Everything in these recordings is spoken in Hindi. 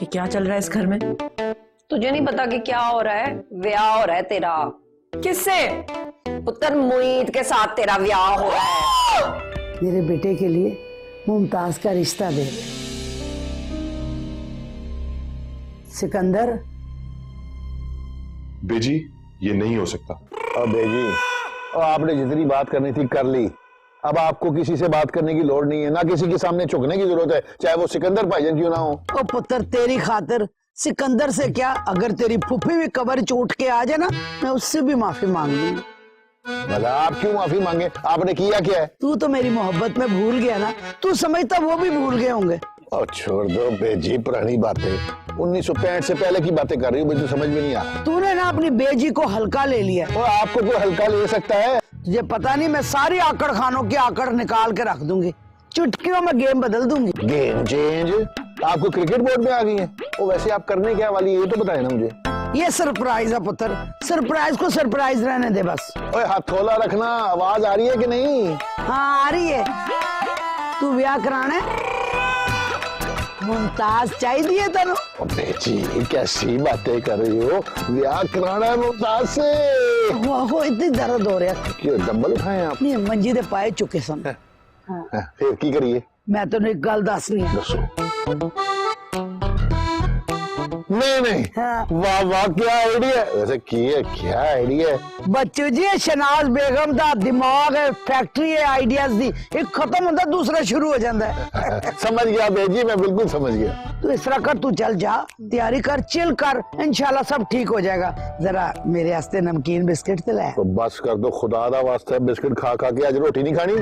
क्या चल रहा है इस घर में? तुझे नहीं पता कि क्या हो रहा है? ब्याह हो रहा है तेरा। किससे? पुत्र मुईद के साथ तेरा ब्याह हो रहा है। मेरे बेटे के लिए मुमताज का रिश्ता दे दे। सिकंदर। बेजी, ये नहीं हो सकता। अब बेजी, और आपने जितनी बात करनी थी कर ली। अब आपको किसी से बात करने की लोड़ नहीं है, ना किसी के सामने झुकने की जरूरत है, चाहे वो सिकंदर भाईजान क्यों ना हो। ओ पुत्र, तेरी खातिर सिकंदर से क्या, अगर तेरी फुफी भी कबर चोट के आ जाए ना, मैं उससे भी माफी मांग लूंगी। भला आप क्यों माफी मांगे? आपने किया क्या है? तू तो मेरी मोहब्बत में भूल गया ना, तू समझता वो भी भूल गए होंगे। और छोड़ दो बेजी पुरानी बातें, 1965 से पहले की बातें कर रही हो, मुझे समझ में नहीं आ रहा। तूने ना अपनी बेजी को हल्का ले लिया। और आपको कोई हल्का ले सकता है? तुझे पता नहीं, मैं सारी आकड़ खानों की आकड़ निकाल के रख दूंगी, चुटकियों में गेम बदल दूंगी। Game change? आपको क्रिकेट बोर्ड में आ गई है? वो वैसे आप करने क्या वाली है ये तो बताए ना मुझे। ये सरप्राइज है पुत्र, सरप्राइज को सरप्राइज रहने दे बस। ओए हथौला रखना, आवाज आ रही है कि नहीं? हाँ आ रही है। तू ब्याह कराना मुमताज चाहिए तेन? बेची कैसी बातें कर रही हो? ब्याह कराना है मुमताज से? हो इतनी दर्द हो रहा। क्यों डंबल उठाए आप? नहीं मंजी दे पाए चुके सन। फिर की करिए? मैं तो एक गल दसनी है। नहीं हाँ। वाह वाह क्या आइडिया है वैसे, क्या आइडिया है? बच्चू जी, शनाज बेगम दा दिमाग है, फैक्ट्री है आइडियाज दी, एक खत्म होता दूसरा शुरू हो जाता है। समझ गया बेजी, मैं बिल्कुल समझ गया। तू इस तरह कर, तू चल जा, तैयारी कर, चिल कर, इंशाल्लाह सब ठीक हो जाएगा। जरा मेरे वास्ते नमकीन बिस्किट तो लाया। तो बस कर दो, खुदा दा वास्ता, बिस्किट खा खा के आज रोटी नहीं खानी।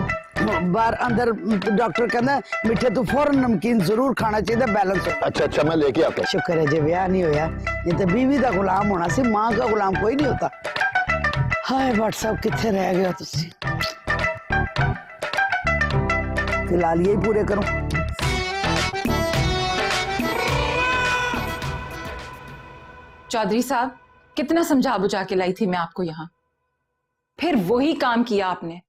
बाहर अंदर डॉक्टर कहना मिठे तू फौरन नमकीन जरूर खाना चाहिए, बैलेंस हो। अच्छा मैं लेके आता हूँ। शुक्र है जे ब्याह नहीं होया, नहीं तो बीवी का गुलाम होना सी, मां का गुलाम कोई नहीं होता। हाय व्हाट्सएप किथे रह गया तुसी? फिलहाल यही पूरे करूं। चौधरी साहब, कितना समझा बुझा के लाई थी मैं आपको यहाँ, फिर वही काम किया आपने।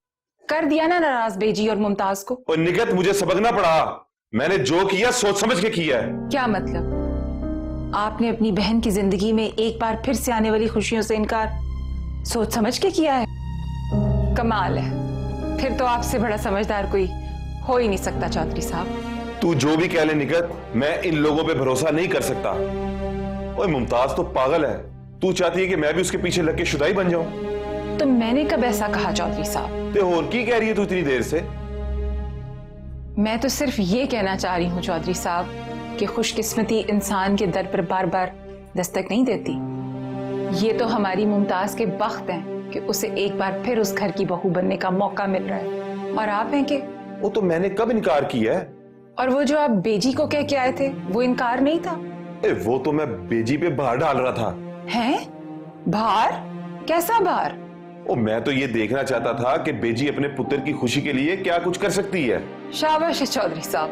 कर दिया ना नाराज बेजी और मुमताज को। और निकत, मुझे सबकना पड़ा। मैंने जो किया सोच समझ के किया है। क्या मतलब? आपने अपनी बहन की जिंदगी में एक बार फिर से आने वाली खुशियों से इनकार सोच समझ के किया है? कमाल है, फिर तो आपसे बड़ा समझदार कोई हो ही नहीं सकता चौधरी साहब। तू जो भी कह ले निकत, मैं इन लोगों पे भरोसा नहीं कर सकता। ओए मुमताज तो पागल है, तू चाहती है कि मैं भी उसके पीछे लग के शुदाई बन जाऊं? तो मैंने कब ऐसा कहा चौधरी साहब? ते और की कह रही है तू इतनी देर से? मैं तो सिर्फ ये कहना चाह रही हूँ चौधरी साहब कि खुशकिस्मती इंसान के दर पर बार बार दस्तक नहीं देती। ये तो हमारी मुमताज के बख्त हैं कि उसे एक बार फिर उस घर की बहू बनने का मौका मिल रहा है, और आप हैं कि वो तो मैंने कब इनकार किया है? और वो जो आप बेजी को कह के आए थे वो इनकार नहीं था? वो तो मैं बेजी पे भार डाल रहा था। हैं? भार? कैसा भार? मैं तो ये देखना चाहता था कि बेजी अपने पुत्र की खुशी के लिए क्या कुछ कर सकती है। शाबाश है चौधरी साहब,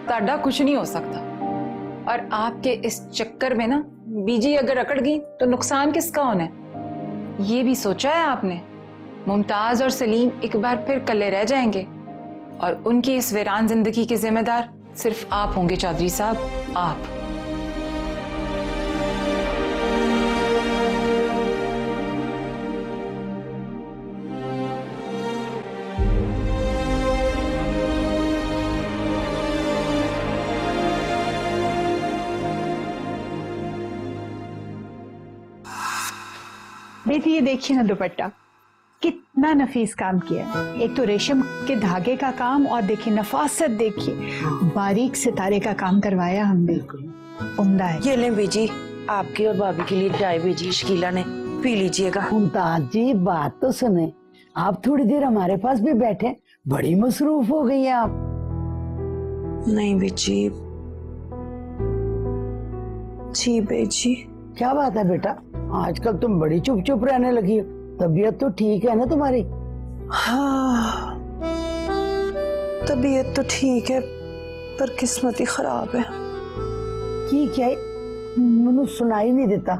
ताड़ा कुछ नहीं हो सकता। और आपके इस चक्कर में ना बीजी अगर अकड़ गई तो नुकसान किसका होना है? ये भी सोचा है आपने? मुमताज और सलीम एक बार फिर कल्ले रह जाएंगे और उनकी इस वीरान जिंदगी के जिम्मेदार सिर्फ आप होंगे चौधरी साहब, आप। बेटी ये देखिए ना दुपट्टा, कितना नफीस काम किया है। एक तो रेशम के धागे का काम, और देखिए नफासत, देखिए बारीक सितारे का काम करवाया हमने, उम्दा है। ये लें बेजी, आपकी और भाभी के लिए चाय भेजी शकीला ने, पी लीजिएगा। मुमताज जी बात तो सुने, आप थोड़ी देर हमारे पास भी बैठे, बड़ी मसरूफ हो गई है आप। नहीं बेजी, जी बेजी। क्या बात है बेटा, आजकल तुम बड़ी चुप चुप रहने लगी हो, तबीयत तो ठीक है ना तुम्हारी? हाँ तबीयत तो ठीक है, पर किस्मत ही खराब है। की क्या है? मैंने सुनाई नहीं देता।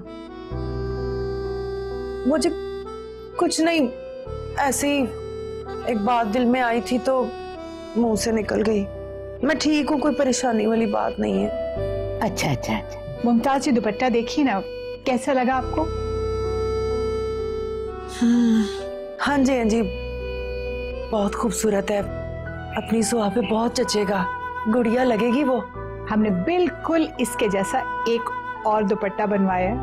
मुझे कुछ नहीं, ऐसे ही एक बात दिल में आई थी तो मुंह से निकल गई। मैं ठीक हूँ, कोई परेशानी वाली बात नहीं है। अच्छा अच्छा अच्छा, मुमताज ये दुपट्टा देखिए ना, कैसा लगा आपको? हाँ जी हाँ जी, बहुत खूबसूरत है, अपनी सुहा पे बहुत जचेगा, गुड़िया लगेगी वो। हमने बिल्कुल इसके जैसा एक और दुपट्टा बनवाया है।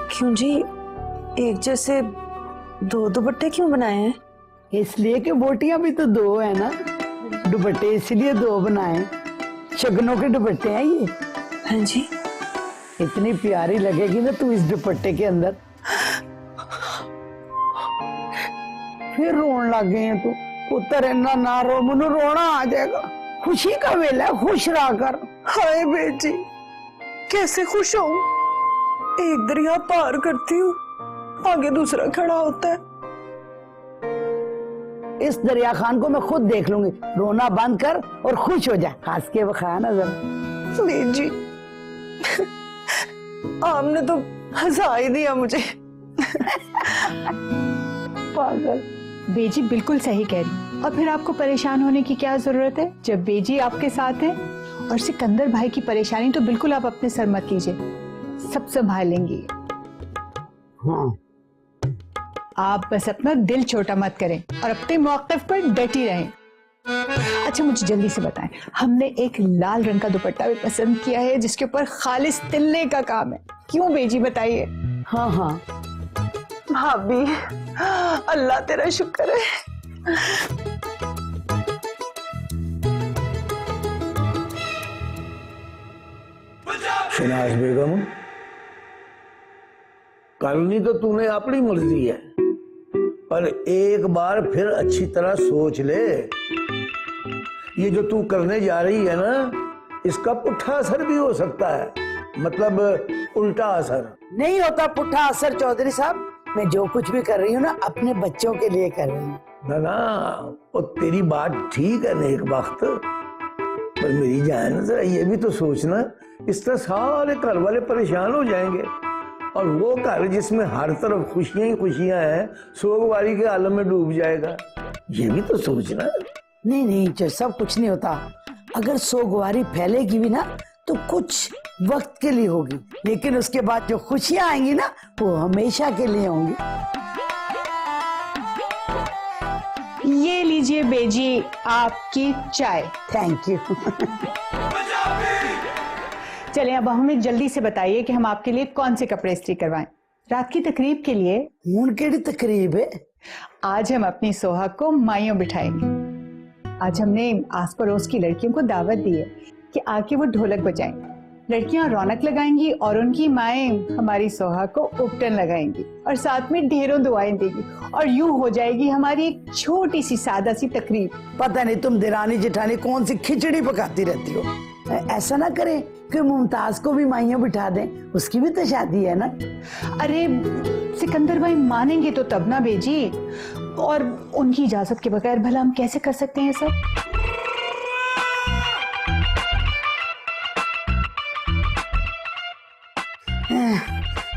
क्यों जी, एक जैसे दो दुपट्टे क्यों बनाए हैं? इसलिए कि बोटियां भी तो दो है ना, दुपट्टे इसलिए दो बनाए। शगनों के दुपट्टे हैं ये। हाँ जी, इतनी प्यारी लगेगी ना तू इस दुपट्टे के अंदर। फिर रोन लग गए हैं तू। पुत्र इन्ना ना रो, मुझे रोना आ जाएगा। खुशी का वेला है, खुश रहा कर। हाय बेटी, कैसे खुश हूँ। एक दरिया पार करती हूँ, आगे दूसरा खड़ा होता है। इस दरिया खान को मैं खुद देख लूंगी। रोना बंद कर और खुश हो जा। हंस के बखा ना जरा। बेट जी, आपने तो हंसा ही दिया मुझे। पागल। बेजी बिल्कुल सही कह रही, और फिर आपको परेशान होने की क्या जरूरत है जब बेजी आपके साथ है। और सिकंदर भाई की परेशानी तो बिल्कुल आप अपने सर मत लीजिए, सब संभालेंगी। हाँ, आप बस अपना दिल छोटा मत करें और अपने मौक़िफ़ पर डटी रहें। अच्छा मुझे जल्दी से बताएं, हमने एक लाल रंग का दुपट्टा भी पसंद किया है जिसके ऊपर खालिस तिल्ले का काम है। क्यों बेजी बताइए? हाँ हाँ, भाभी, अल्लाह तेरा शुक्र है। शहनाज बेगम, करनी तो तूने अपनी मर्जी है, पर एक बार फिर अच्छी तरह सोच ले। ये जो तू करने जा रही है ना, इसका पुट्ठा असर भी हो सकता है, मतलब उल्टा असर। नहीं होता पुट्ठा असर चौधरी साहब। मैं जो कुछ भी कर रही हूँ ना, अपने बच्चों के लिए कर रही हूँ। ना ना, और तेरी बात ठीक है नेक वक्त, पर मेरी जान जरा ये भी तो सोचना, इस तरह सारे घर वाले परेशान हो जाएंगे। और वो घर जिसमें हर तरफ खुशियां ही खुशियां हैं, सोगवारी के आलम में डूब जाएगा। ये भी तो सोचना। नहीं नहीं, जो सब कुछ नहीं होता। अगर सोगवारी फैलेगी भी ना तो कुछ वक्त के लिए होगी, लेकिन उसके बाद जो खुशियां आएंगी ना, वो हमेशा के लिए होंगी। ये लीजिए बेजी आपकी चाय। Thank you. चलें अब हमें जल्दी से बताइए कि हम आपके लिए कौन से कपड़े इस्त्री करवाएं। रात की तकरीब के लिए। हूं केड़ी तकरीब है? आज हम अपनी सोहा को माइयों बिठाएंगे। आज हमने आस पड़ोस की लड़कियों को दावत दी है कि आके वो ढोलक बजाएं। लड़कियां रौनक लगाएंगी और उनकी माएं हमारी सोहा को उपटन लगाएंगी और साथ में ढेरों दुआएं देगी, और यूं हो जाएगी हमारी एक छोटी सी सादा सी तकरीब। पता नहीं तुम दिरानी जेठानी कौन सी खिचड़ी पकाती रहती हो। ऐसा ना करें कि मुमताज को भी माइयों बिठा दें, उसकी भी तो शादी है ना। अरे सिकंदर भाई मानेंगे तो तब ना बेजी, और उनकी इजाजत के बगैर भला हम कैसे कर सकते हैं सब।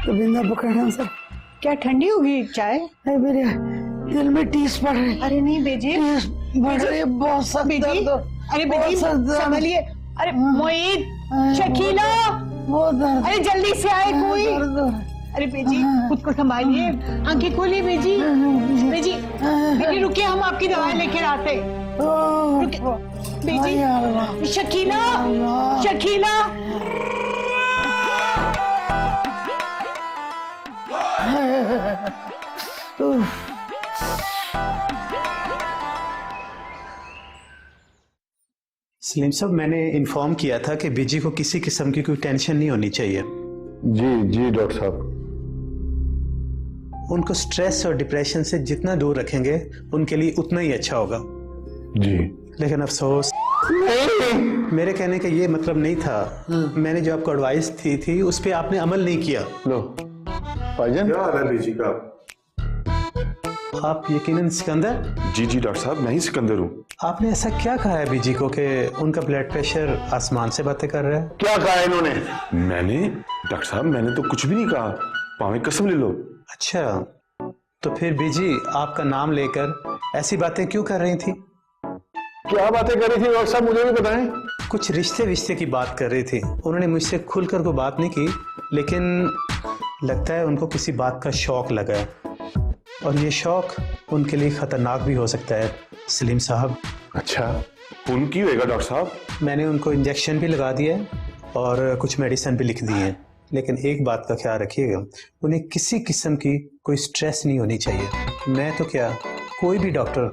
तो बिंदा पकड़ना सब। क्या ठंडी होगी चाय? अरे मेरे दिल में टीस पड़ रही। अरे नहीं बेजी, बढ़ रही, बहुत सख्त दर्द। अरे बेजी संभलिए। अरे मोईद, शकीला, बहुत दर्द। अरे जल्दी से आए कोई। अरे बेजी खुद को संभालिए, आंखें खोलिए बेजी। बेजी बेजी रुकिए, हम आपकी दवाई लेकर आते। बेजी, शकीला, शकीला। सलीम साहब, मैंने इन्फॉर्म किया था कि बीजी को किसी किस्म की कोई टेंशन नहीं होनी चाहिए। जी जी डॉक्टर साहब। उनको स्ट्रेस और डिप्रेशन से जितना दूर रखेंगे उनके लिए उतना ही अच्छा होगा। जी। लेकिन अफसोस, मेरे कहने का ये मतलब नहीं था। मैंने जो आपको एडवाइस दी थी उस पर आपने अमल नहीं किया। लो भाईजान, क्या हाल है बीजी का? आप यकीनन सिकंदर? जी जी डॉक्टर साहब, मैं ही सिकंदर हूँ। आपने ऐसा क्या कहा है बीजी को कि उनका ब्लड प्रेशर आसमान से बातें कर रहा है? क्या कहा इन्होंने? मैंने डॉक्टर साहब, मैंने तो कुछ भी नहीं कहा। पावे कसम ले लो। अच्छा, तो फिर बीजी आपका नाम लेकर ऐसी बातें क्यों कर रही थी? क्या बातें करी थी डॉक्टर साहब, मुझे भी बताएं। कुछ रिश्ते की बात कर रही थी। उन्होंने मुझसे खुलकर कोई बात नहीं की, लेकिन लगता है उनको किसी बात का शौक लगा है, और ये शौक उनके लिए खतरनाक भी हो सकता है सलीम साहब। अच्छा, उनकी होएगा डॉक्टर साहब? मैंने उनको इंजेक्शन भी लगा दिया है और कुछ मेडिसिन भी लिख दी है, लेकिन एक बात का ख्याल रखिएगा, उन्हें किसी किस्म की कोई स्ट्रेस नहीं होनी चाहिए। मैं तो क्या, कोई भी डॉक्टर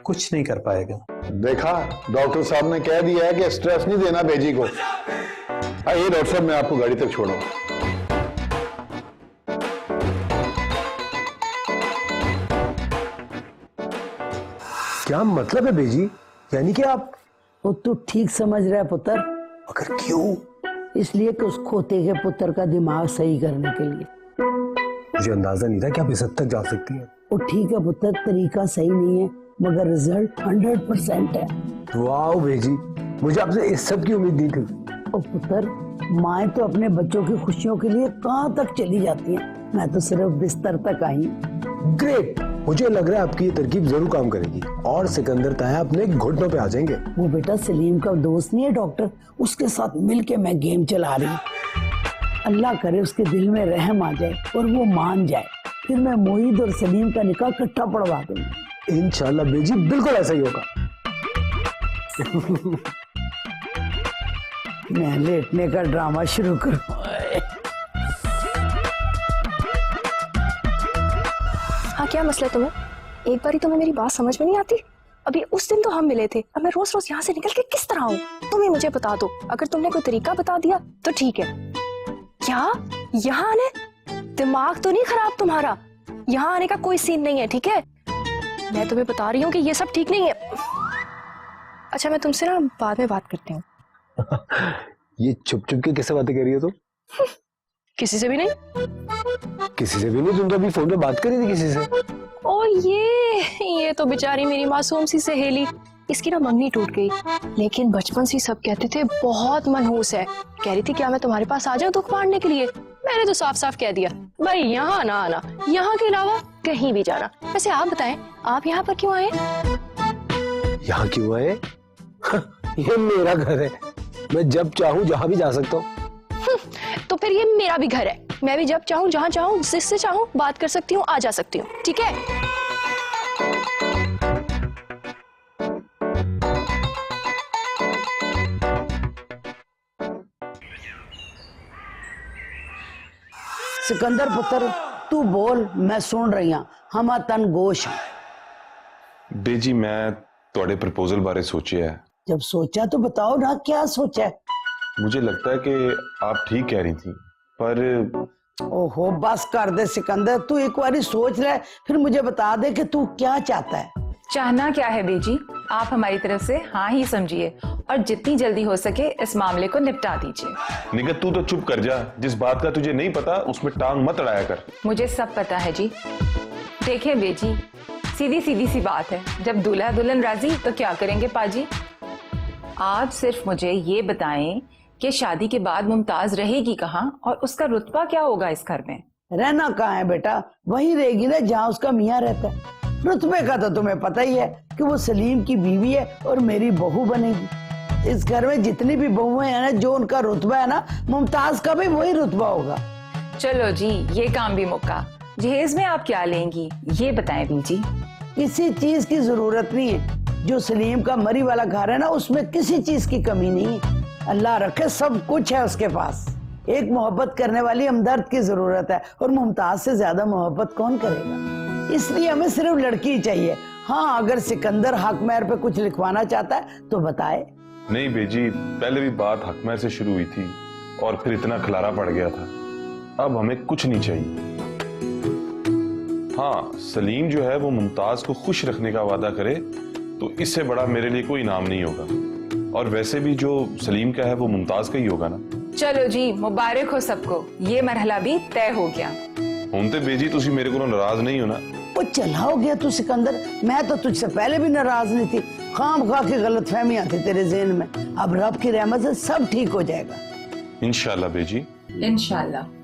कुछ नहीं कर पाएगा। देखा, डॉक्टर साहब ने कह दिया है कि स्ट्रेस नहीं देना बेजी को। आइए डॉक्टर साहब, मैं आपको गाड़ी तक छोड़ूंगा। क्या मतलब है बेजी? यानी कि आप? वो तू ठीक समझ रहा है पुत्र। मगर क्यों? इसलिए कि उस खोते के पुत्र का दिमाग सही करने के लिए। मुझे अंदाजा नहीं था कि आप इस हद तक जा सकती हैं। वो ठीक है पुत्र, तरीका सही नहीं है मगर रिजल्ट 100% है। वाह बेजी, मुझे आपसे इस सब की उम्मीद नहीं थी। ओ पुत्र, माएँ तो अपने बच्चों की खुशियों के लिए कहाँ तक चली जाती हैं, मैं तो सिर्फ बिस्तर तक आई। ग्रेट, मुझे लग रहा है आपकी ये तरकीब जरूर काम करेगी और सिकंदर ताया अपने घुटनों पे आ जाएंगे। वो बेटा सलीम का दोस्त नहीं है डॉक्टर, उसके साथ मिलके मैं गेम चला रही हूँ। अल्लाह करे उसके दिल में रहम आ जाए और वो मान जाए, फिर मैं मोहित और सलीम का निकाह इकट्ठा पढ़वा दूंगी। इंशाल्लाह बेजी, बिल्कुल ऐसा ही होगा। मैं लेटने का ड्रामा शुरू करूँ? हाँ, क्या मसला तुम्हें? एक बारी तुम्हें मेरी बात समझ में नहीं आती? अभी उस दिन तो हम मिले थे, अब मैं रोज रोज यहाँ से निकल के किस तरह आऊँ? तुम ही मुझे बता दो, अगर तुमने कोई तरीका बता दिया तो ठीक है। क्या यहाँ आने? दिमाग तो नहीं खराब तुम्हारा? यहाँ आने का कोई सीन नहीं है, ठीक है? मैं तुम्हें बता रही हूँ कि ये सब ठीक नहीं है। अच्छा, मैं तुमसे ना बाद में बात करती हूँ। ये चुप चुप के किससे बातें कर रही हो तुम? किसी से भी नहीं। किसी से भी नहीं? तुम तो अभी फोन पे बात कर रही थी किसी से। ओ ये तो बेचारी मेरी मासूम सी सहेली, इसकी ना मंगनी टूट गई, लेकिन बचपन से सब कहते थे बहुत मनहूस है। कह रही थी क्या मैं तुम्हारे पास आ जाऊं दुख बांटने के लिए? मैंने तो साफ साफ कह दिया भाई यहाँ ना आना, यहाँ के अलावा कहीं भी जाना। वैसे आप बताएं, आप यहाँ पर क्यों आए? यहाँ क्यों आए? ये मेरा घर है, मैं जब चाहूँ जहाँ भी जा सकता हूँ। तो फिर ये मेरा भी घर है, मैं भी जब चाहूँ जहाँ चाहूँ जिससे चाहूँ बात कर सकती हूँ, आ जा सकती हूँ, ठीक है? सिकंदर पुत्र, तू बोल, मैं सुन रही हूँ। हम तन गोश। बेजी, मैं ਤੁਹਾਡੇ प्रपोजल बारे सोचिया है। जब सोचा तो बताओ ना, क्या सोचा है? मुझे लगता है कि आप ठीक कह रही थी, पर ओहो बस कर दे सिकंदर, तू एक बारी सोच ले, फिर मुझे बता दे कि तू क्या चाहता है। चाहना क्या है बेजी, आप हमारी तरफ से हाँ ही समझिए और जितनी जल्दी हो सके इस मामले को निपटा दीजिए। निगत, तू तो चुप कर जा। जिस बात का तुझे नहीं पता उसमें टांग मत अड़ाया कर। मुझे सब पता है जी। देखें बेजी, सीधी सीधी सी बात है, जब दूल्हा दुल्हन राजी तो क्या करेंगे पाजी। आप सिर्फ मुझे ये बताएं कि शादी के बाद मुमताज रहेगी कहाँ और उसका रुतबा क्या होगा इस घर में? रहना कहाँ है बेटा, वहीं रहेगी ना जहाँ उसका मियाँ रहता है। रुतबे का तो तुम्हें पता ही है कि वो सलीम की बीवी है और मेरी बहू बनेगी। इस घर में जितनी भी बहुएं हैं ना, जो उनका रुतबा है ना, मुमताज का भी वही रुतबा होगा। चलो जी, ये काम भी मुक्का। जहेज में आप क्या लेंगी ये बताएं बीजी। किसी चीज की जरूरत नहीं है, जो सलीम का मरी वाला घर है ना, उसमें किसी चीज की कमी नहीं है। अल्लाह रखे सब कुछ है उसके पास। एक मोहब्बत करने वाली हमदर्द की जरूरत है, और मुमताज से ज्यादा मोहब्बत कौन करेगा? इसलिए हमें सिर्फ लड़की ही चाहिए। हाँ, अगर सिकंदर हक महर पे कुछ लिखवाना चाहता है तो बताए। नहीं बेजी, पहले भी बात हक महर से शुरू हुई थी और फिर इतना खलारा पड़ गया था। अब हमें कुछ नहीं चाहिए। हाँ, सलीम जो है वो मुमताज को खुश रखने का वादा करे तो इससे बड़ा मेरे लिए कोई इनाम नहीं होगा। और वैसे भी जो सलीम का है वो मुमताज का ही होगा ना। चलो जी, मुबारक हो सबको, ये मरहला भी तय हो गया। होते बेजी, तुसी मेरे को नाराज नहीं हो ना? वो चला हो गया तू सिकंदर, मैं तो तुझसे पहले भी नाराज नहीं थी। खामखा की गलतफहमियां थी तेरे ज़हन में, अब रब की रहमत से सब ठीक हो जाएगा इंशाल्लाह बेजी, इंशाल्लाह।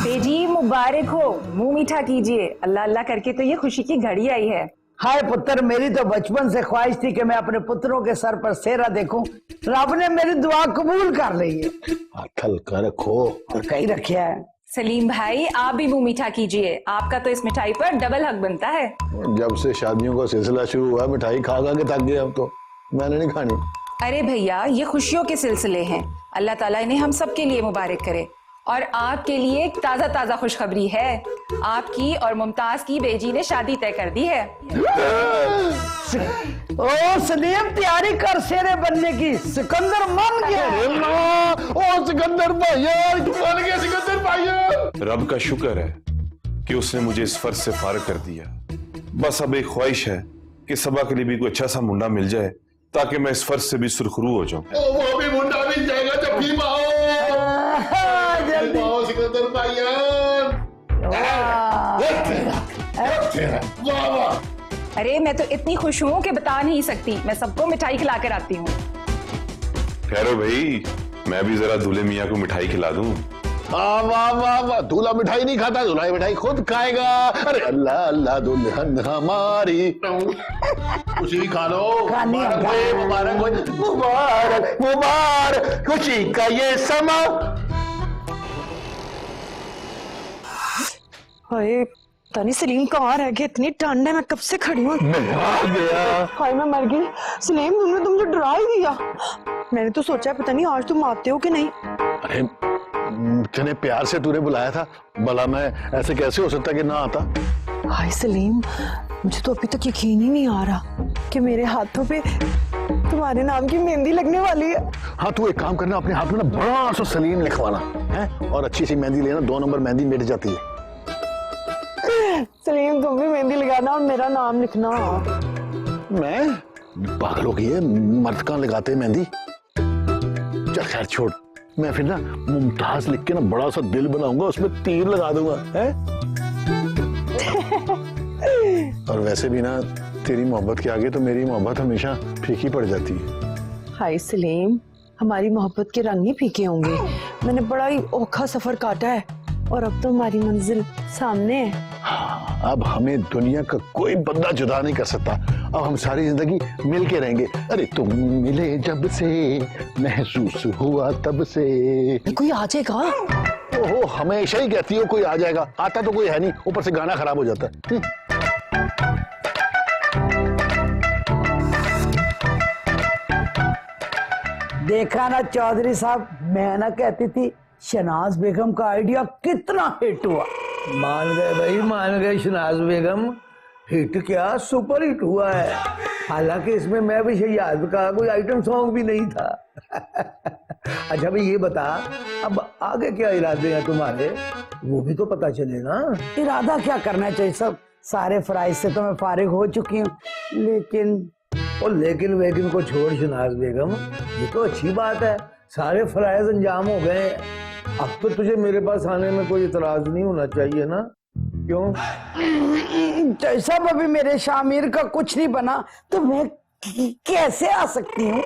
बेजी मुबारक हो, मुंह मीठा कीजिए। अल्लाह अल्लाह करके तो ये खुशी की घड़ी आई है। हाय पुत्र, मेरी तो बचपन से ख्वाहिश थी कि मैं अपने पुत्रों के सर पर सेहरा देखूं। रब ने मेरी दुआ कबूल कर ली है। हाथ हल्का रखो। कहीं रखा है। सलीम भाई, आप भी मुंह मीठा कीजिए, आपका तो इस मिठाई पर डबल हक बनता है। जब से शादियों का सिलसिला शुरू हुआ मिठाई खा खा के थक गए अब तो। मैंने नहीं खानी। अरे भैया, ये खुशियों के सिलसिले हैं, अल्लाह ताला इन्हें हम सब के लिए मुबारक करे। और आपके लिए एक ताजा ताजा खुशखबरी है, आपकी और मुमताज की बेजी ने शादी तय कर दी है। ओ सलीम, तैयारी कर शेरे बनने की। सिकंदर मन गया। ओ सिकंदर भैया, बन गया सिकंदर भैया। रब का शुक्र है कि उसने मुझे इस फर्ज से फारिग कर दिया। बस अब एक ख्वाहिश है कि सबा के लिए भी कोई अच्छा सा मुंडा मिल जाए ताकि मैं इस फर्ज से भी सुरखरू हो जाऊं। वो भी मुंडा मिल जाएगा जब भी माओ सिकंदर भैया। वाह वाह। अरे मैं तो इतनी खुश हूँ कि बता नहीं सकती। मैं सबको मिठाई खिला कर आती हूँ। ठहरो भाई, मैं भी जरा दूल्हे मियाँ को मिठाई खिला दूं। वाह वाह वाह वाह। दूल्हा मिठाई नहीं खाता, दूल्हा मिठाई खुद खाएगा। अरे अल्लाह अल्लाह दुल्हन हमारी। खुशी भी खा लो। मुबारक मुबारक मुबारक खुशी का ये समा। हाय, पता नहीं सलीम कहाँ रह गया, इतनी ठंड है, मैं कब से खड़ी हूँ। मैं आ गया। हाय मैं मर गई। सलीम, तुमने तो मुझे डरा ही दिया। मैंने तो सोचा पता नहीं आज तुम आते हो कि नहीं। अरे इतने प्यार से तूने बुलाया था, भला मैं ऐसे कैसे हो सकता कि ना आता। हाय सलीम, मुझे तो अभी तक यकीन ही नहीं आ रहा कि मेरे हाथों पे तुम्हारे नाम की मेहंदी लगने वाली है। हाँ, तू एक काम करना, अपने हाथ में ना बड़ा सा सलीम लिखवाना है और अच्छी सी मेहंदी लेना। 2 नंबर मेहंदी मिट जाती है। सलीम, तुम भी मेहंदी लगाना और मेरा नाम लिखना। मैं पागल हो गई है, मर्द कहाँ लगाते हैं मेहंदी। चल खैर छोड़, मैं फिर ना मुमताज लिख के ना बड़ा सा दिल बनाऊंगा, उसमें तीर लगा दूंगा है। और वैसे भी ना तेरी मोहब्बत के आगे तो मेरी मोहब्बत हमेशा फीकी पड़ जाती है। हाय सलीम, हमारी मोहब्बत के रंग ही फीके होंगे। मैंने बड़ा ही औखा सफर काटा है और अब तो हमारी मंजिल सामने है। हाँ, अब हमें दुनिया का कोई बंदा जुदा नहीं कर सकता। अब हम सारी जिंदगी मिल के रहेंगे। अरे तुम मिले जब से महसूस हुआ तब से। कोई आ जाएगा। ओहो, हमेशा ही कहती हो कोई आ जाएगा, आता तो कोई है नहीं, ऊपर से गाना खराब हो जाता है। देखा ना चौधरी साहब, मैं ना कहती थी शनाज बेगम का आइडिया कितना हिट हुआ। मान गए भाई, मान गए। शनाज बेगम हिट क्या, सुपर हिट हुआ है। हालांकि इसमें मैं भी शहजाद का कोई आइटम सॉन्ग भी नहीं था। अच्छा भाई ये बता, अब आगे क्या इरादे हैं तुम्हारे, वो भी तो पता चले ना। इरादा क्या करना चाहिए सब, सारे फराइज से तो मैं फारिग हो चुकी हूँ। लेकिन वेकिन को छोड़ शनाज बेगम, ये तो अच्छी बात है, सारे फराइज अंजाम हो गए। अब तो तुझे मेरे पास आने में कोई इतराज नहीं होना चाहिए ना। क्यों? सब अभी मेरे शामिर का कुछ नहीं बना तो मैं कैसे आ सकती हूँ।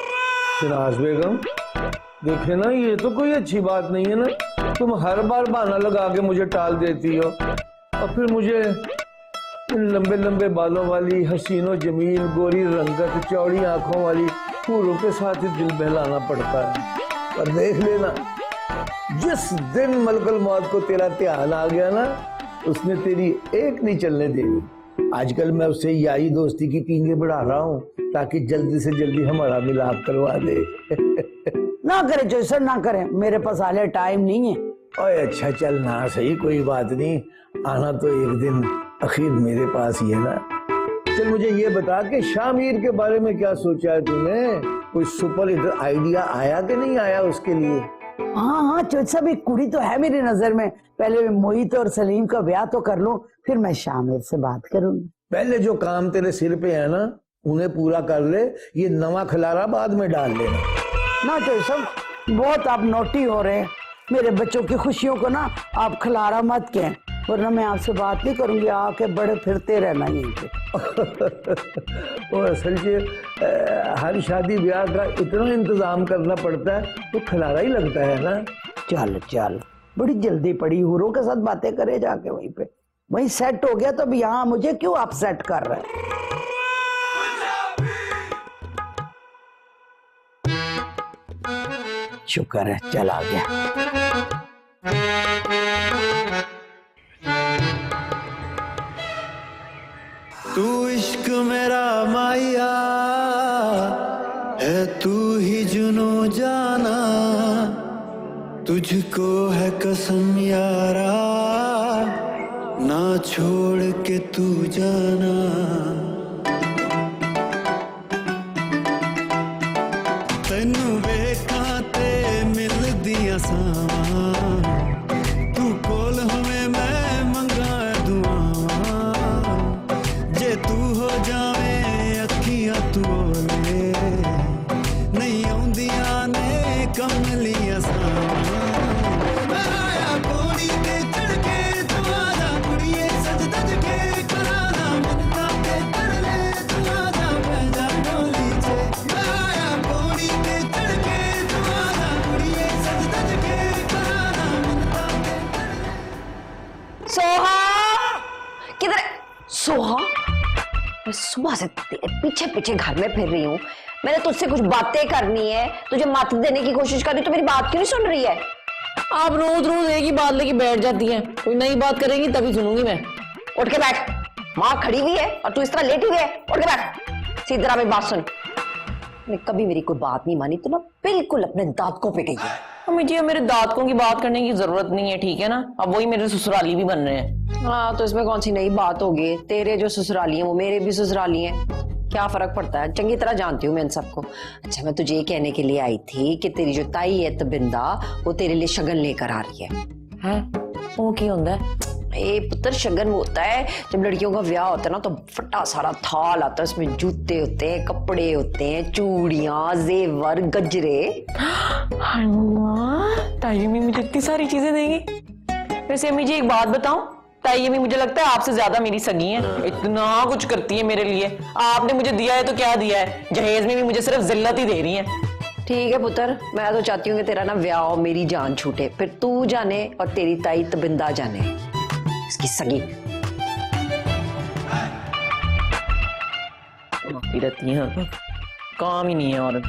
शनाज बेगम देखे ना, ये तो कोई अच्छी बात नहीं है ना। तुम हर बार बहाना लगा के मुझे टाल देती हो और फिर मुझे इन लंबे लंबे बालों वाली हसीनो जमील गोरी रंगत चौड़ी आंखों वाली हूरों के साथ ही दिल बहलाना पड़ता है। पर देख लेना, जिस दिन मलकल मौत को तेरा ध्यान आ गया ना, उसने तेरी एक नहीं चलने देगी। आजकल मैं उससे यारी दोस्ती की पींगे बढ़ा रहा हूँ ताकि जल्दी से जल्दी हमारा मिलाप करवा दे। ना करे जो सर, ना करे, मेरे पास हाले टाइम नहीं है। ओए अच्छा चल ना सही, कोई बात नहीं, आना तो एक दिन आखिर मेरे पास ही है ना। चल मुझे ये बता कि शामिर के बारे में क्या सोचा है तूने, कोई सुपर हिट आइडिया आया कि नहीं आया उसके लिए? हाँ चौधरी साहब, एक कुड़ी तो है मेरी नजर में, पहले मोहित और सलीम का ब्याह तो कर लूं, फिर मैं शामिर से बात करूंगी। पहले जो काम तेरे सिर पे है ना उन्हें पूरा कर ले, ये नवा खिलारा बाद में डाल लेना। ना चौधरी साहब, बहुत आप नोटी हो रहे हैं, मेरे बच्चों की खुशियों को ना आप खिलारा मत कहें, वरना मैं आपसे बात नहीं करूंगी, आके बड़े फिरते रहना यहीं पे। और असल से हर शादी ब्याह का इतना इंतजाम करना पड़ता है तो खिलारा ही लगता है ना। चल चल, बड़ी जल्दी पड़ी, हुरों के साथ बातें करे जाके, वहीं पे वहीं सेट हो गया तो अब यहाँ मुझे क्यों आप सेट कर रहे हैं? शुक्र है चला गया। तू इश्क मेरा माया है, तू ही जुनू जाना, तुझको है कसम यारा, ना छोड़ के तू जाना। तेनू वेखा ते मिल दिया सां, तू कोल हमें मैं मंगा दुआ, जे तू हो जावे अखियां तू बोले, नहीं आउंदियां ने कमलियां सां। आया पौड़ी ते चढ़ के तू आजा कुड़िए, सज धज के कराना मिन्नतां ते तरले, तू आजा मैं जा डोली च। आया पौड़ी ते चढ़ के तू आजा कुड़िए, सज धज के कराना मिन्नतां ते तरले। सोहा किधर है? सोहा, मैं सुबह से पीछे पीछे घर में फिर रही हूँ। मैंने तुझसे कुछ बातें करनी है, तुझे मत देने की कोशिश कर रही, तो मेरी बात क्यों नहीं सुन रही है? आप रोज रोज एक ही बात लेके बैठ जाती हैं। कोई नई बात करेंगी तभी सुनूंगी मैं। उठ के बैठ, माँ खड़ी हुई है और तू इस तरह लेटी हुई है। उठ के बैठ, सीधी तरह मेरी बात सुन। मैं कभी मेरी कोई बात नहीं मानी तो ना बिल्कुल अपने दांतों पे गई है। अम्मी जी, मेरे दांतों की बात करने की जरूरत नहीं है, ठीक है ना? अब वही मेरे ससुराली भी बन रहे हैं। हाँ, तो इसमें कौन सी नई बात होगी? तेरे जो ससुराली हैं वो मेरे भी ससुराली हैं, क्या फर्क पड़ता है? चंगी तरह जानती हूँ मैं इन सबको। अच्छा, मैं तुझे ये कहने के लिए आई थी कि तेरी जो ताई है तबिंदा, वो तेरे लिए शगन लेकर आ रही है। हैं? वो क्या होता है? ए पुत्र, शगन वो होता है जब लड़कियों का ब्याह होता है ना, तो फटा सारा थाल आता है, उसमें जूते होते हैं, कपड़े होते हैं, चूड़ियां, जेवर, गजरे। ताई अम्मी मुझे इतनी सारी चीजें देंगी। वैसे अम्मी जी एक बात बताऊं, ताई अम्मी मुझे लगता है आपसे ज्यादा मेरी सगी हैं। इतना कुछ करती है मेरे लिए। आपने मुझे दिया है तो क्या दिया है? जहेज में भी मुझे सिर्फ जिल्लत ही दे रही है। ठीक है पुत्र, मैं तो चाहती हूँ कि तेरा ना ब्याह हो, मेरी जान छूटे, फिर तू जाने और तेरी ताई तबिंदा जाने, इसकी सगी। रहती है, काम ही नहीं है औरत।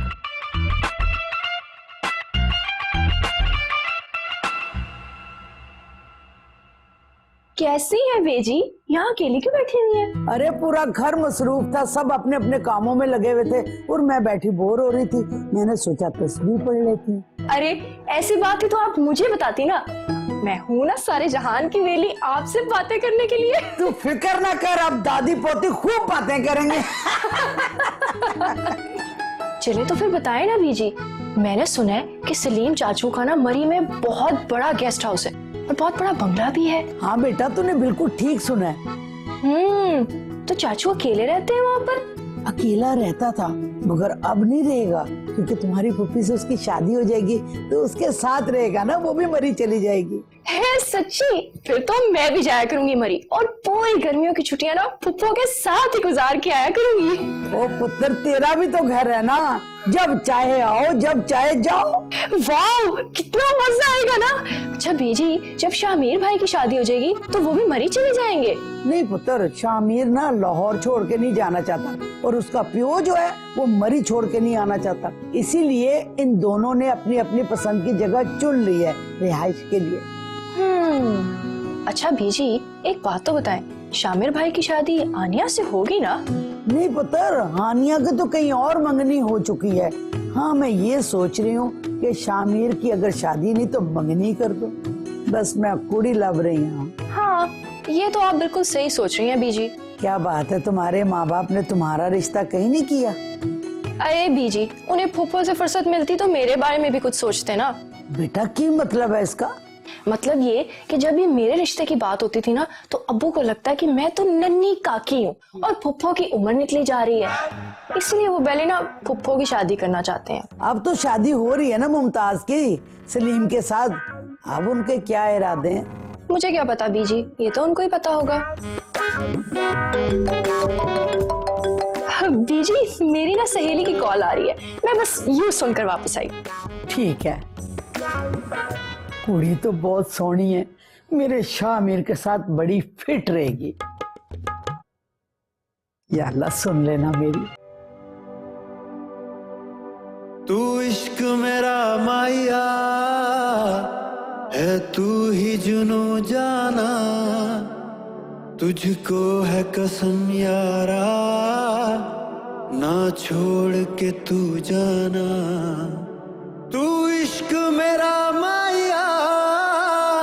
कैसी है बेजी? यहाँ अकेली क्यों बैठी हुई है? अरे पूरा घर मसरूफ था, सब अपने अपने कामों में लगे हुए थे और मैं बैठी बोर हो रही थी। मैंने सोचा तस्वीर पढ़ लेती। अरे ऐसी बात है तो आप मुझे बताती ना, मैं हूँ ना सारे जहान की वेली आपसे बातें करने के लिए। तू फिक्र ना कर, अब दादी पोती खूब बातें करेंगे। चले तो फिर बताएं ना बीजी। मैंने सुना है कि सलीम चाचू का ना मरी में बहुत बड़ा गेस्ट हाउस है और बहुत बड़ा बंगला भी है। हाँ बेटा, तूने बिल्कुल ठीक सुना है। तो चाचू अकेले रहते हैं वहाँ पर? अकेला रहता था, मगर अब नहीं रहेगा, क्योंकि तुम्हारी फूफी से उसकी शादी हो जाएगी, तो उसके साथ रहेगा ना, वो भी मरी चली जाएगी। है सच्ची? फिर तो मैं भी जाया करूंगी मरी, और पूरी गर्मियों की छुट्टियां ना फुप्पो के साथ ही गुजार के आया करूंगी। ओ पुत्र, तेरा भी तो घर है ना, जब चाहे आओ, जब चाहे जाओ। वाह, कितना मजा आएगा ना। अच्छा बीजी, जब शामिर भाई की शादी हो जाएगी तो वो भी मरी चले जाएंगे? नहीं पुत्र, शामिर ना लाहौर छोड़ के नहीं जाना चाहता और उसका प्यो जो है वो मरी छोड़ के नहीं आना चाहता, इसीलिए इन दोनों ने अपनी अपनी पसंद की जगह चुन ली है रिहाइश के लिए। अच्छा बीजी, एक बात तो बताएं, शामिर भाई की शादी आनिया से होगी ना? नहीं पुत्र, हानिया की तो कहीं और मंगनी हो चुकी है। हाँ, मैं ये सोच रही हूँ कि शामिर की अगर शादी नहीं तो मंगनी कर दो, बस मैं कुड़ी लब रही हूँ। हाँ, ये तो आप बिल्कुल सही सोच रही हैं बीजी। क्या बात है, तुम्हारे माँ बाप ने तुम्हारा रिश्ता कहीं नहीं किया? अरे बीजी, उन्हें फुप्पो से फुर्सत मिलती तो मेरे बारे में भी कुछ सोचते ना। बेटा, की मतलब है इसका? मतलब ये कि जब ये मेरे रिश्ते की बात होती थी ना, तो अब्बू को लगता है कि मैं तो नन्ही काकी हूँ और फुप्पो की उम्र निकली जा रही है, इसलिए वो पहले ना फुप्पो की शादी करना चाहते हैं। अब तो शादी हो रही है ना मुमताज की सलीम के साथ, अब उनके क्या इरादे हैं? मुझे क्या पता बीजी, ये तो उनको ही पता होगा। बीजी, मेरी ना सहेली की कॉल आ रही है, मैं बस यूं सुनकर वापस आई। ठीक है। कुड़ी तो बहुत सोहनी है, मेरे शामिर के साथ बड़ी फिट रहेगी। या अल्लाह, सुन लेना मेरी। तू इश्क मेरा माया है, तू ही जुनू जाना, तुझको है कसम यारा, ना छोड़ के तू जाना। तू इश्क मेरा माया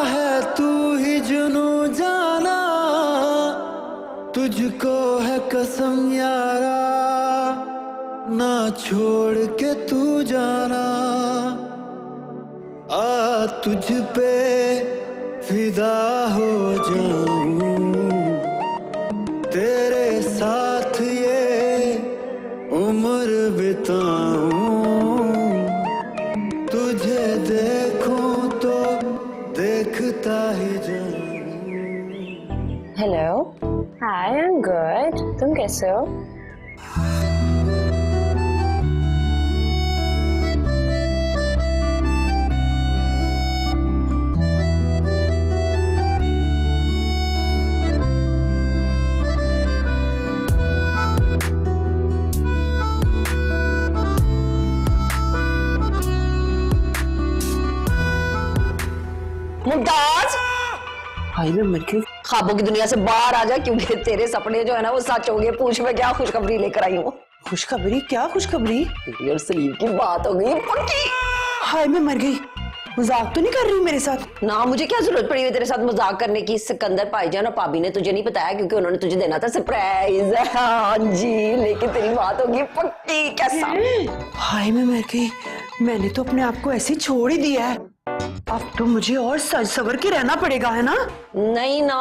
है, तू ही जुनू जाना, तुझको है कसम यारा, ना छोड़ के तू जाना। आ तुझ पे फिदा हो जाऊं, तेरे साथ ये उम्र बिताऊं, तुझे देखूं तो देखता ही जाऊं। Hello, hi, I am good, तुम कैसे हो? मुमताज, हाय मैं मर गई। ख्वाबों की दुनिया से बाहर आ जा, क्योंकि तेरे सपने जो है ना वो सच हो गए। पूछ मैं क्या खुशखबरी लेकर आई हूँ। खुशखबरी? क्या खुशखबरी? तेरी और सलीम की बात हो गई पक्की। हाय मैं मर गई। मजाक तो नहीं कर रही मेरे साथ? ना, मुझे क्या जरूरत पड़ी हुई तेरे साथ मजाक करने की। सिकंदर भाईजान और भाभी ने तुझे नहीं बताया क्योंकि उन्होंने तुझे देना था सरप्राइज। हाँ जी, लेकिन तेरी बात होगी पक्की। कैसा? हाय मैं मर गई। मैंने तो अपने आप को ऐसे छोड़ ही दिया है। अब तो मुझे और सज सवर के रहना पड़ेगा, है ना? नहीं ना,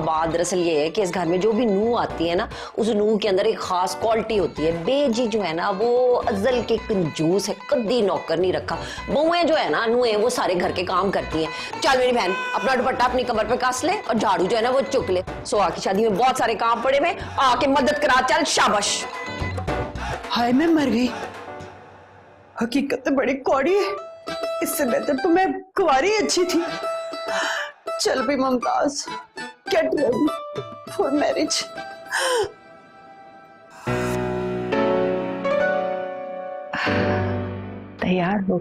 बात दरअसल ये है कि इस घर में जो भी नूह आती है ना, उस नूह के अंदर एक खास क्वालिटी होती है। बेजी जो है ना वो अजल के कंजूस है, कदी नौकर नहीं रखा। बहुएं जो है ना, नूहें, वो सारे घर के काम करती हैं। चल मेरी बहन, अपना दुपट्टा अपनी कमर पे कस ले और झाड़ू जो है ना वो चुक ले। सोहा की शादी में बहुत सारे काम पड़े में, आके मदद करा। चल शाबाश। हाय मैं मर गई। हकीकत तो बड़ी कौड़ी है। इससे बेहतर तो मैं कुंवारी अच्छी थी। चल भी Mumtaz, get ready for marriage. तैयार हो?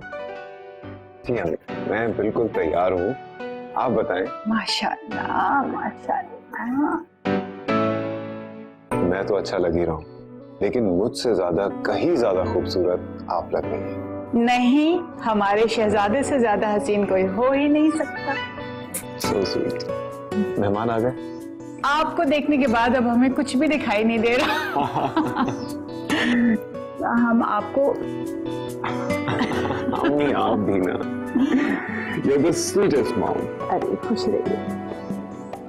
जी मैं बिल्कुल तैयार हूँ, आप बताएं। माशाल्लाह माशाल्लाह। मैं तो अच्छा लग ही रहा हूँ, लेकिन मुझसे ज्यादा, कहीं ज्यादा खूबसूरत आप लग रही हैं। नहीं, हमारे शहजादे से ज्यादा हसीन कोई हो ही नहीं सकता। So sweet। मेहमान आ गए? आपको देखने के बाद अब हमें कुछ भी दिखाई नहीं दे रहा। हम आपको अम्मी आप भी ना, You're the sweetest mom। अरे खुश रहिए।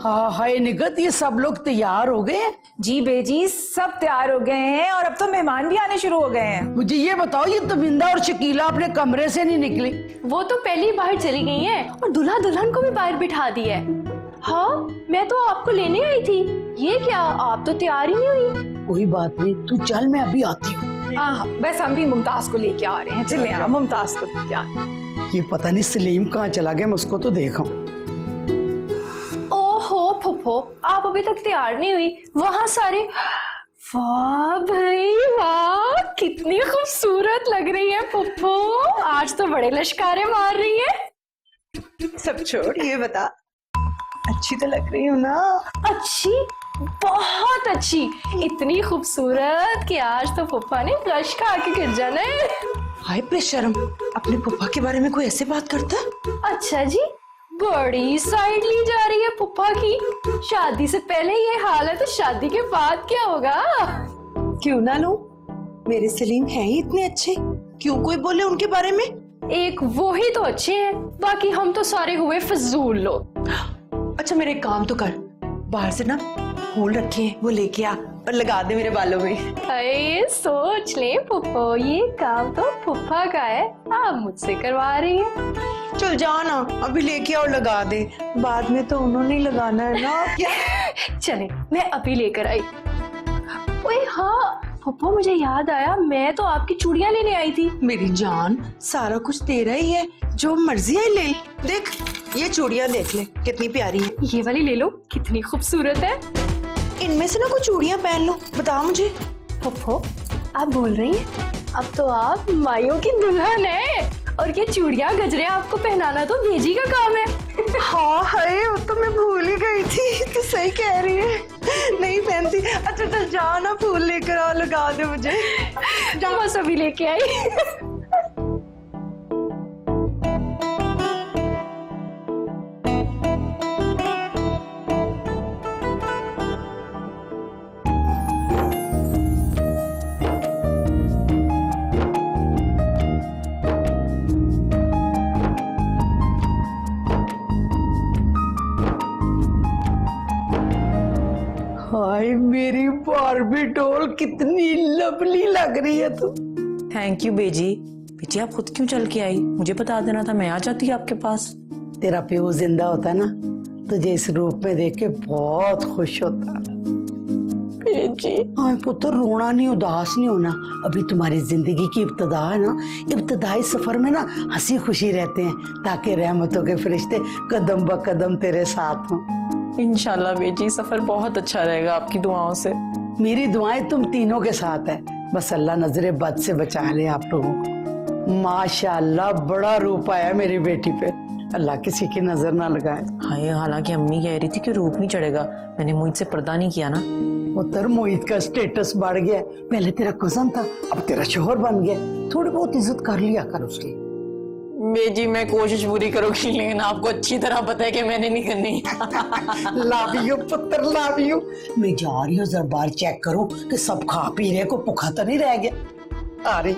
हाँ हाय निगत, ये सब लोग तैयार हो गए? जी बेजी, सब तैयार हो गए हैं और अब तो मेहमान भी आने शुरू हो गए हैं। मुझे ये बताओ, ये तबिंदा और शकीला अपने कमरे से नहीं निकली? वो तो पहले ही बाहर चली गई हैं और दूल्हा दुल्हन को भी बाहर बिठा दिया है। हाँ, मैं तो आपको लेने आई थी। ये क्या, आप तो तैयार ही नहीं हुई? कोई बात नहीं, तू चल, मैं अभी आती हूँ। हाँ, बस हम भी मुमताज को लेके आ रहे हैं। चले आप मुमताज को लेके आ रहे हैं। ये पता नहीं सलीम कहाँ चला गया, मैं उसको तो देखा। ओहो फुफ्फो, आप अभी तक तैयार नहीं हुई? वहाँ सारे, वाह भाई वाह, कितनी खूबसूरत लग रही है फुफ्फो। आज तो बड़े लश्कारे मार रही है। सब छोड़, ये बता, अच्छी तो लग रही हूँ ना? अच्छी, बहुत अच्छी, इतनी खूबसूरत कि आज तो फुफ्फा ने ब्लश खा के गिर जाना है। हाय बेशर्म, अपने पुप्पा के बारे में कोई ऐसे बात करता है? अच्छा जी, बड़ी साइड ली जा रही है पुप्पा की। शादी से पहले ये हाल है तो शादी के बाद क्या होगा? क्यों ना लूं? मेरे सलीम हैं ही इतने अच्छे, क्यों कोई बोले उनके बारे में? एक वो ही तो अच्छे हैं, बाकी हम तो सारे हुए फजूल लोग। अच्छा मेरे एक काम तो कर, बाहर से ना फूल रखे हैं, वो लेके आ और लगा दे मेरे बालों में। अरे सोच ले पुप्पो, ये काम तो पुप्पा का है, आप मुझसे करवा रही हैं। चल जाओ ना, अभी लेके आओ, लगा दे, बाद में तो उन्होंने ही लगाना है ना। चले, मैं अभी लेकर आई। ओए हाँ पुप्पो, मुझे याद आया, मैं तो आपकी चूड़ियां लेने आई थी। मेरी जान, सारा कुछ तेरा ही है, जो मर्जी है ले। देख ये चूड़ियां देख ले, कितनी प्यारी है। ये वाली ले लो, कितनी खूबसूरत है। इनमें से ना कुछ चूड़ियां पहन लो, बता मुझे। पुप्पो, आप बोल रही हैं? अब तो आप माइयों की दुल्हन है और ये चूड़ियां गजरे आपको पहनाना तो बेजी का काम है। हाँ है, वो तो मैं भूल ही गई थी। तो सही कह रही है, नहीं पहनती। अच्छा चल जाओ ना, फूल लेकर आओ, लगा दो मुझे। बस अभी लेके आई। हाय मेरी बारबी डॉल, कितनी लवली लग रही है तू। थैंक यू बेजी। बेजी आप खुद क्यों चल के आई? मुझे बता देना था, मैं आ जाती आपके पास। तेरा प्यो जिंदा होता ना, तुझे इस रूप में देख के बहुत खुश होता। बेजी हाय पुत्र, रोना नहीं, उदास नहीं होना। अभी तुम्हारी जिंदगी की इब्तिदा है ना, इब्तिदाई सफर में ना हंसी खुशी रहते हैं, ताकि रहमतों के फरिश्ते कदम ब कदम तेरे साथ हों। इंशाल्लाह बेजी, सफर बहुत अच्छा रहेगा आपकी दुआओं से। मेरी दुआएं तुम तीनों के साथ है, बस अल्लाह नजरे बद से बचा ले आप लोगों को। माशाअल्लाह बड़ा रूप आया मेरी बेटी पे, अल्लाह किसी की नजर ना लगाए। हाँ, हालांकि अम्मी कह रही थी कि रूप नहीं चढ़ेगा, मैंने मोहित से पर्दा नहीं किया ना। उतर मोहित का स्टेटस बढ़ गया, पहले तेरा कजन था, अब तेरा शोहर बन गया, थोड़ी बहुत इज्जत कर लिया कर उसकी। बेजी मैं कोशिश पूरी करूंगी, लेकिन आपको अच्छी तरह पता है कि मैंने नहीं करनी। लव यू पुत्र, लव यू। मैं जा रही हूँ, जरा बार चेक करूं कि सब खा पी रहे, को भूखा तो नहीं रह गया। आ रही।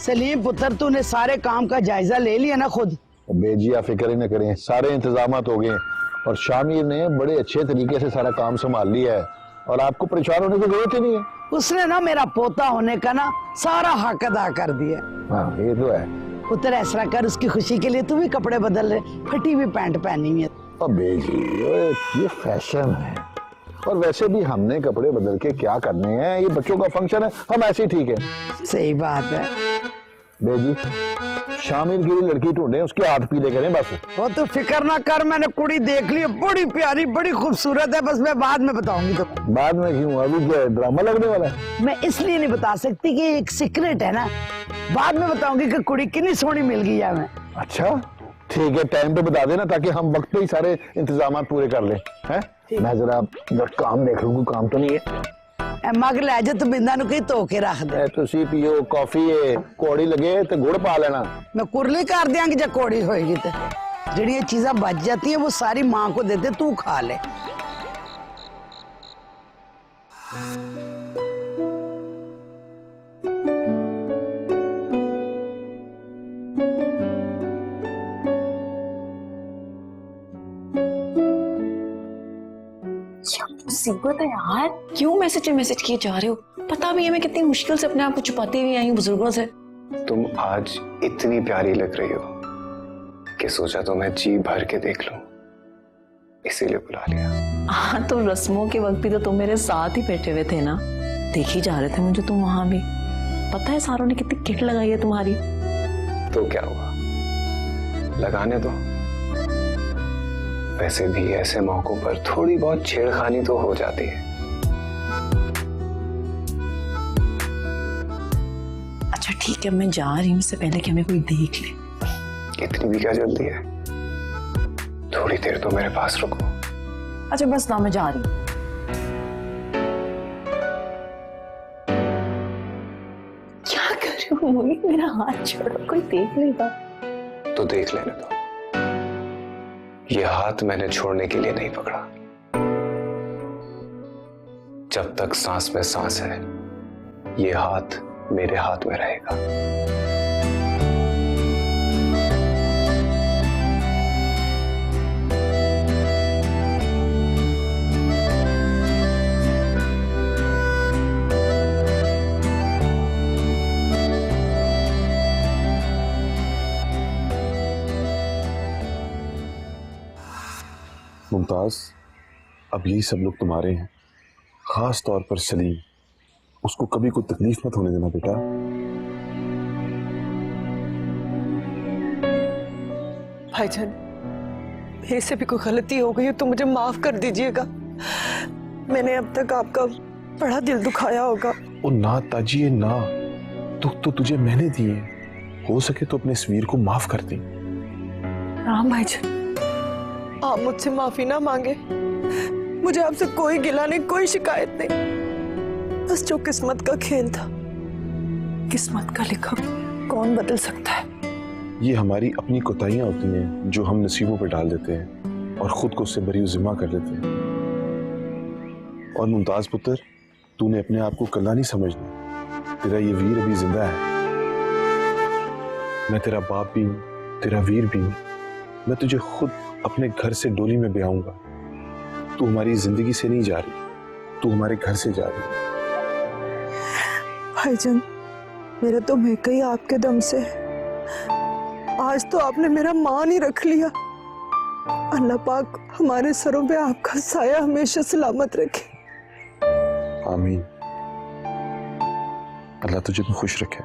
सलीम पुत्र, तूने सारे काम का जायजा ले लिया ना खुद? बेजी आप फिक्र ही न करें, सारे इंतजाम हो गए और शामिर ने बड़े अच्छे तरीके से सारा काम संभाल लिया है और आपको परेशान होने की जरूरत ही नहीं है। उसने ना मेरा पोता होने का ना सारा हक अदा कर दिया। हाँ ये तो है। पुत्र ऐसा कर, उसकी खुशी के लिए तू भी कपड़े बदल ले, फटी हुई पैंट पहनी है। बेजी ये फैशन है, और वैसे भी हमने कपड़े बदल के क्या करने हैं, ये बच्चों का फंक्शन है, हम ऐसे ही ठीक है। सही बात है बेजी, शामिर के लिए लड़की ढूंढे, उसके हाथ पीले करें बस। वो तो फिक्र ना कर, मैंने कुड़ी देख ली, बड़ी प्यारी बड़ी खूबसूरत है, बस मैं बाद में बताऊंगी। तो बाद में क्यों, अभी क्या ड्रामा लगने वाला है? मैं इसलिए नहीं बता सकती कि एक सीक्रेट है ना, बाद में बताऊंगी कि कुड़ी कितनी सोहनी मिल गई है मैं। अच्छा ठीक है, टाइम पे बता देना ताकि हम वक्त पे ही सारे इंतजाम पूरे कर लें। हैं? मैं जरा काम देख लूँ, काम तो नहीं है। मग लै जा तो बिंदा नु कहीं धो के रख दे। तुसी पियो कॉफी, कौड़ी लगे तो गुड़ पा लेना। मैं कुरली कर दियांगी जब कौड़ी होएगी तो। जड़ी ये चीजें बच जाती है वो सारी माँ को दे दे, तू खा ले। मुसीबत है यार, क्यों मैसेज किए जा रहे हो? पता भी है मैं कितनी मुश्किल से अपने आप को छुपाती हुई आई हूँ बुजुर्गों से। तुम आज इतनी प्यारी लग रही हो कि सोचा तो मैं जी भर के देख लूं, इसीलिए बुला लिया। हाँ तो रस्मों के वक्त भी तो तुम मेरे साथ ही बैठे हुए थे ना, देख ही जा रहे थे मुझे तुम वहां भी। पता है सारों ने कितनी किट लगाई है तुम्हारी। तो क्या हुआ, लगाने दो। वैसे भी ऐसे मौकों पर थोड़ी बहुत छेड़खानी तो हो जाती है। अच्छा ठीक है, मैं जा रही हूँ, इससे पहले कि हमें कोई देख ले। इतनी भी क्या जल्दी है, थोड़ी देर तो मेरे पास रुको। अच्छा बस ना, मैं जा रही हूँ। क्या कर रही हो मोहित, मेरा हाथ छोड़ो, कोई देख लेगा। तो देख लेने दो, ये हाथ मैंने छोड़ने के लिए नहीं पकड़ा। जब तक सांस में सांस है, ये हाथ मेरे हाथ में रहेगा। मुमताज, अब यही सब लोग तुम्हारे हैं, खास तौर पर सलीम। उसको कभी कोई तकलीफ मत होने देना बेटा। भाईजान, मेरे से भी कोई गलती हो गई हो तो मुझे माफ कर दीजिएगा। मैंने अब तक आपका बड़ा दिल दुखाया होगा। ओ ना ताजी, ना, दुख तो तुझे मैंने दिए, हो सके तो अपने इस वीर को माफ कर दी। राम भाईजान, आप मुझसे माफी ना मांगे। मुझे आपसे कोई गिला नहीं, कोई शिकायत नहीं। बस जो किस्मत का खेल था, किस्मत का लिखा कौन बदल सकता है। ये हमारी अपनी कोताहियां होती हैं जो हम नसीबों पर डाल देते हैं और खुद को उससे बरी जिम्मा कर लेते हैं। और मुमताज पुत्र, तूने अपने आप को कल्ला नहीं समझना। तेरा ये वीर अभी जिंदा है। मैं तेरा बाप भी हूं, तेरा वीर भी हूं। मैं तुझे खुद अपने घर से डोली में ब्याऊंगा। तू हमारी जिंदगी से नहीं जा रही, तू हमारे घर से जा रही। भाईजान, मेरा तो मेका ही आपके दम से है। आज तो आपने मेरा मान ही रख लिया। अल्लाह पाक हमारे सरों पे आपका साया हमेशा सलामत रखे। आमीन। अल्लाह तुझे खुश रखे।